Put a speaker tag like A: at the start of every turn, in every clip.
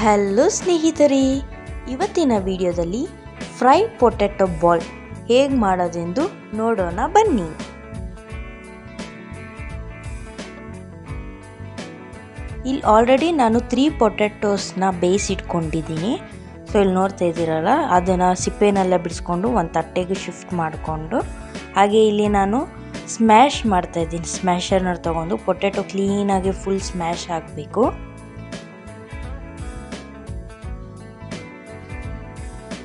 A: Hello ಸ್ನೇಹಿತರೆ, ಇವತ್ತಿನ ವಿಡಿಯೋದಲ್ಲಿ ಫ್ರೈ ಪೊಟ್ಯಾಟೊ ಬಾಲ್ ಹೇಗೆ ಮಾಡೋದೆಂದು ನೋಡೋಣ ಬನ್ನಿ. ಇಲ್ಲಿ ಆಲ್ರೆಡಿ ನಾನು 3 ಪೊಟ್ಯಾಟೋಸ್ನ ಬೇಯಿಸಿಟ್ಕೊಂಡಿದ್ದೀನಿ. ಸೊ ಇಲ್ಲಿ ನೋಡ್ತಾ ಇದ್ದೀರಲ್ಲ, ಅದನ್ನು ಸಿಪ್ಪೆನೆಲ್ಲ ಬಿಡಿಸ್ಕೊಂಡು ಒಂದು ತಟ್ಟೆಗೆ ಶಿಫ್ಟ್ ಮಾಡಿಕೊಂಡು, ಹಾಗೆ ಇಲ್ಲಿ ನಾನು ಸ್ಮ್ಯಾಶ್ ಮಾಡ್ತಾಯಿದ್ದೀನಿ. ಸ್ಮ್ಯಾಶರ್ನ ತೊಗೊಂಡು ಪೊಟ್ಯಾಟೊ ಕ್ಲೀನಾಗಿ ಫುಲ್ ಸ್ಮ್ಯಾಶ್ ಆಗಬೇಕು.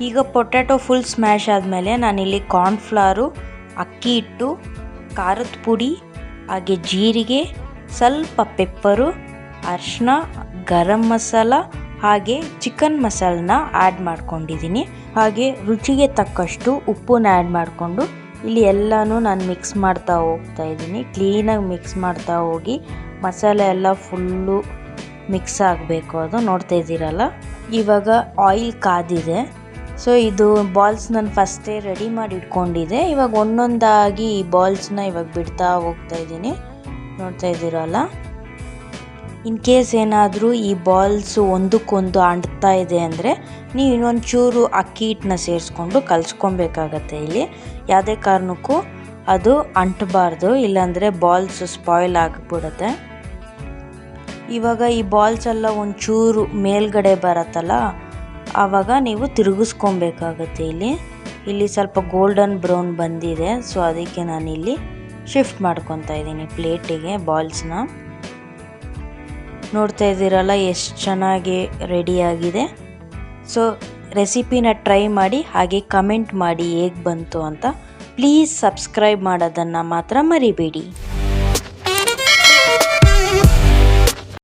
A: ಈಗ ಪೊಟ್ಯಾಟೊ ಫುಲ್ ಸ್ಮ್ಯಾಶ್ ಆದಮೇಲೆ ನಾನಿಲ್ಲಿ ಕಾರ್ನ್ಫ್ಲವರು, ಅಕ್ಕಿ ಹಿಟ್ಟು, ಖಾರದ ಪುಡಿ, ಹಾಗೆ ಜೀರಿಗೆ, ಸ್ವಲ್ಪ ಪೆಪ್ಪರು, ಅರಿಶಿನ, ಗರಂ ಮಸಾಲ ಹಾಗೆ ಚಿಕನ್ ಮಸಾಲನ ಆ್ಯಡ್ ಮಾಡ್ಕೊಂಡಿದ್ದೀನಿ. ಹಾಗೆ ರುಚಿಗೆ ತಕ್ಕಷ್ಟು ಉಪ್ಪನ್ನ ಆ್ಯಡ್ ಮಾಡಿಕೊಂಡು ಇಲ್ಲಿ ಎಲ್ಲನೂ ನಾನು ಮಿಕ್ಸ್ ಮಾಡ್ತಾ ಹೋಗ್ತಾ ಇದ್ದೀನಿ. ಕ್ಲೀನಾಗಿ ಮಿಕ್ಸ್ ಮಾಡ್ತಾ ಹೋಗಿ ಮಸಾಲೆ ಎಲ್ಲ ಫುಲ್ಲು ಮಿಕ್ಸ್ ಆಗಬೇಕು. ಅದು ನೋಡ್ತಾ ಇದ್ದೀರಲ್ಲ, ಇವಾಗ ಆಯಿಲ್ ಕಾದಿದೆ. ಸೊ ಇದು ಬಾಲ್ಸ್ ನಾನು ಫಸ್ಟೇ ರೆಡಿ ಮಾಡಿ ಇಟ್ಕೊಂಡಿದ್ದೆ. ಇವಾಗ ಒಂದೊಂದಾಗಿ ಈ ಬಾಲ್ಸ್ನ ಇವಾಗ ಬಿಡ್ತಾ ಹೋಗ್ತಾ ಇದ್ದೀನಿ. ನೋಡ್ತಾ ಇದ್ದೀರಲ್ಲ, ಇನ್ ಕೇಸ್ ಏನಾದರೂ ಈ ಬಾಲ್ಸು ಒಂದಕ್ಕೊಂದು ಅಂಟ್ತಾ ಇದೆ ಅಂದರೆ ನೀವು ಇನ್ನೊಂದು ಚೂರು ಅಕ್ಕಿ ಹಿಟ್ಟನ್ನ ಸೇರಿಸ್ಕೊಂಡು ಕಲಿಸ್ಕೊಬೇಕಾಗತ್ತೆ. ಇಲ್ಲಿ ಯಾವುದೇ ಕಾರಣಕ್ಕೂ ಅದು ಅಂಟಬಾರ್ದು, ಇಲ್ಲಾಂದರೆ ಬಾಲ್ಸ್ ಸ್ಪಾಯ್ಲ್ ಆಗಿಬಿಡುತ್ತೆ. ಇವಾಗ ಈ ಬಾಲ್ಸ್ ಎಲ್ಲ ಒಂಚೂರು ಮೇಲ್ಗಡೆ ಬರುತ್ತಲ್ಲ, ಆವಾಗ ನೀವು ತಿರುಗಿಸ್ಕೊಬೇಕಾಗತ್ತೆ. ಇಲ್ಲಿ ಸ್ವಲ್ಪ ಗೋಲ್ಡನ್ ಬ್ರೌನ್ ಬಂದಿದೆ. ಸೊ ಅದಕ್ಕೆ ನಾನಿಲ್ಲಿ ಶಿಫ್ಟ್ ಮಾಡ್ಕೊತಾ ಇದ್ದೀನಿ ಪ್ಲೇಟಿಗೆ ಬಾಲ್ಸ್ನ. ನೋಡ್ತಾ ಇದ್ದೀರಲ್ಲ ಎಷ್ಟು ಚೆನ್ನಾಗಿ ರೆಡಿಯಾಗಿದೆ. ಸೊ ರೆಸಿಪಿನ ಟ್ರೈ ಮಾಡಿ, ಹಾಗೆ ಕಮೆಂಟ್ ಮಾಡಿ ಹೇಗೆ ಬಂತು ಅಂತ. ಪ್ಲೀಸ್ ಸಬ್ಸ್ಕ್ರೈಬ್ ಮಾಡೋದನ್ನು ಮಾತ್ರ ಮರಿಬೇಡಿ.